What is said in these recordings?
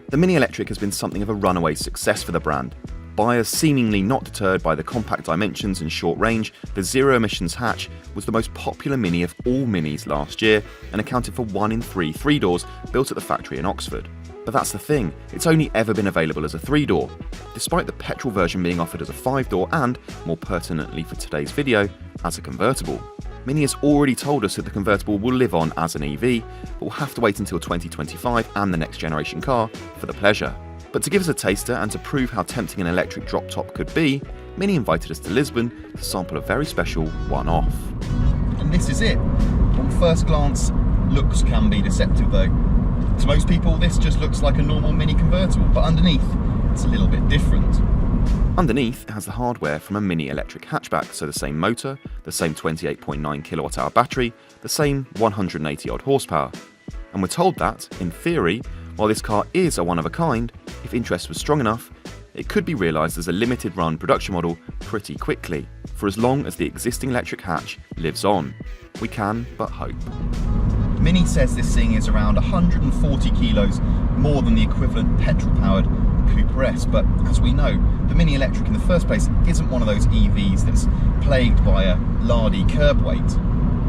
The Mini Electric has been something of a runaway success for the brand. Buyers seemingly not deterred by the compact dimensions and short range, the zero-emissions hatch was the most popular Mini of all Minis last year and accounted for 1 in 3 3-doors built at the factory in Oxford. But that's the thing, it's only ever been available as a 3-door, despite the petrol version being offered as a 5-door and, more pertinently for today's video, as a convertible. Mini has already told us that the convertible will live on as an EV, but we'll have to wait until 2025 and the next generation car for the pleasure. But to give us a taster and to prove how tempting an electric drop top could be, Mini invited us to Lisbon to sample a very special one-off. And this is it. On first glance, looks can be deceptive though. To most people, this just looks like a normal Mini convertible, but underneath, it's a little bit different. Underneath, it has the hardware from a Mini electric hatchback, so the same motor, the same 28.9 kWh battery, the same 180 odd horsepower. And we're told that, in theory, while this car is a one-of-a-kind, if interest was strong enough, it could be realised as a limited-run production model pretty quickly, for as long as the existing electric hatch lives on. We can but hope. Mini says this thing is around 140 kilos more than the equivalent petrol-powered Cooper S, but as we know, the Mini Electric in the first place isn't one of those EVs that's plagued by a lardy curb weight.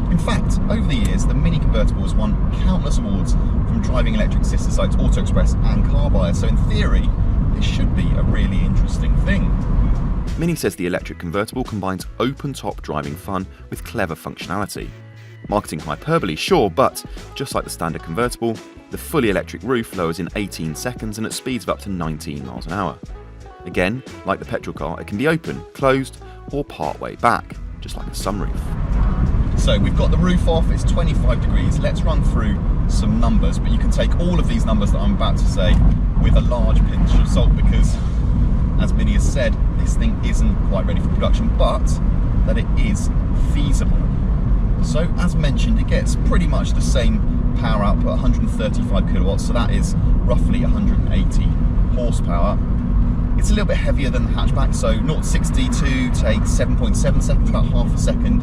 In fact, over the years, the Mini convertible has won countless awards from driving electric sister sites Auto Express and Car Buyer, so in theory, this should be a really interesting thing. Mini says the electric convertible combines open-top driving fun with clever functionality. Marketing hyperbole, sure, but just like the standard convertible, the fully electric roof lowers in 18 seconds and at speeds of up to 19 miles an hour. Again, like the petrol car, it can be open, closed, or part way back, just like a sunroof. So we've got the roof off, it's 25 degrees. Let's run through some numbers, but you can take all of these numbers that I'm about to say with a large pinch of salt because, as Mini has said, this thing isn't quite ready for production, but that it is feasible. So as mentioned, it gets pretty much the same power output, 135 kilowatts, so that is roughly 180 horsepower. It's a little bit heavier than the hatchback, so 0-62 takes 7.7 seconds, about half a second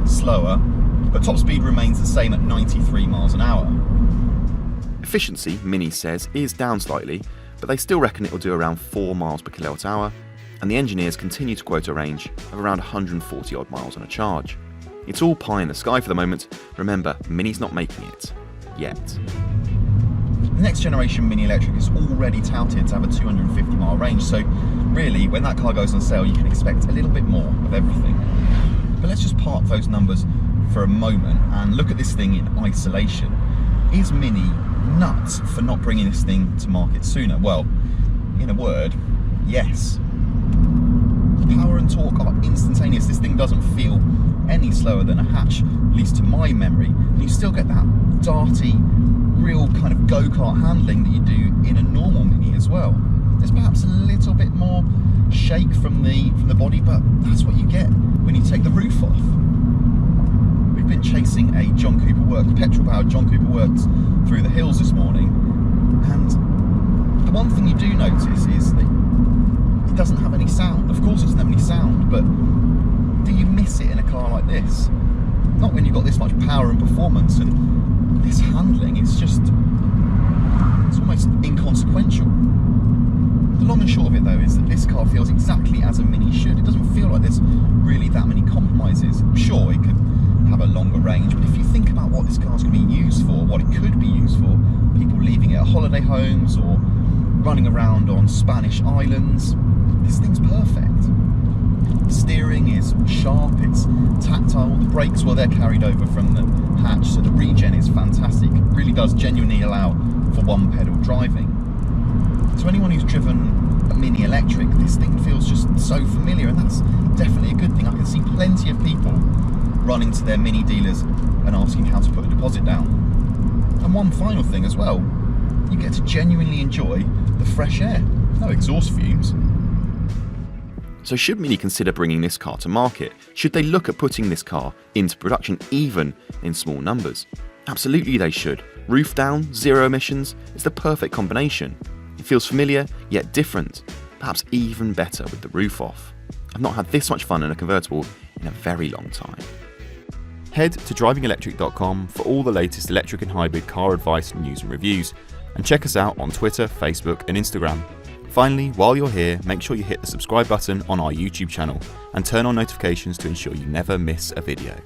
slower, but top speed remains the same at 93 miles an hour. Efficiency, Mini says, is down slightly, but they still reckon it will do around 4 miles per kilowatt hour, and the engineers continue to quote a range of around 140 odd miles on a charge. It's all pie in the sky for the moment. Remember, Mini's not making it. Yet. The next generation Mini Electric is already touted to have a 250 mile range, so really, when that car goes on sale, you can expect a little bit more of everything. But let's just park those numbers for a moment and look at this thing in isolation. Is Mini nuts for not bringing this thing to market sooner? Well, in a word, yes. Power and torque are instantaneous. This thing doesn't feel any slower than a hatch, at least to my memory. And you still get that darty, real kind of go-kart handling that you do in a normal Mini as well. There's perhaps a little bit more shake from the body, but that's what you get when you take the roof off. We've been chasing a John Cooper Works, petrol-powered John Cooper Works through the hills this morning, and the one thing you do notice is that it doesn't have any sound. Of course it doesn't have any sound, but do you miss it in a car like this? Not when you've got this much power and performance, and this handling is just, it's almost inconsequential. The long and short of it though is that this car feels exactly as a Mini should. It doesn't feel like there's really that many compromises. Sure, it could have a longer range, but if you think about what this car's going to be used for, what it could be used for, people leaving it at holiday homes or running around on Spanish islands, this thing's perfect. The steering is sharp, it's tactile, the brakes, well, they're carried over from the hatch, so the regen is fantastic. It really does genuinely allow for one pedal driving. To anyone who's driven a Mini Electric, this thing feels just so familiar, and that's definitely a good thing. I can see plenty of people running to their Mini dealers and asking how to put a deposit down. And one final thing as well, you get to genuinely enjoy the fresh air. No exhaust fumes. So should Mini consider bringing this car to market? Should they look at putting this car into production even in small numbers? Absolutely they should. Roof down, zero emissions, it's the perfect combination. It feels familiar, yet different, perhaps even better with the roof off. I've not had this much fun in a convertible in a very long time. Head to DrivingElectric.com for all the latest electric and hybrid car advice, news and reviews. And check us out on Twitter, Facebook and Instagram. Finally, while you're here, make sure you hit the subscribe button on our YouTube channel and turn on notifications to ensure you never miss a video.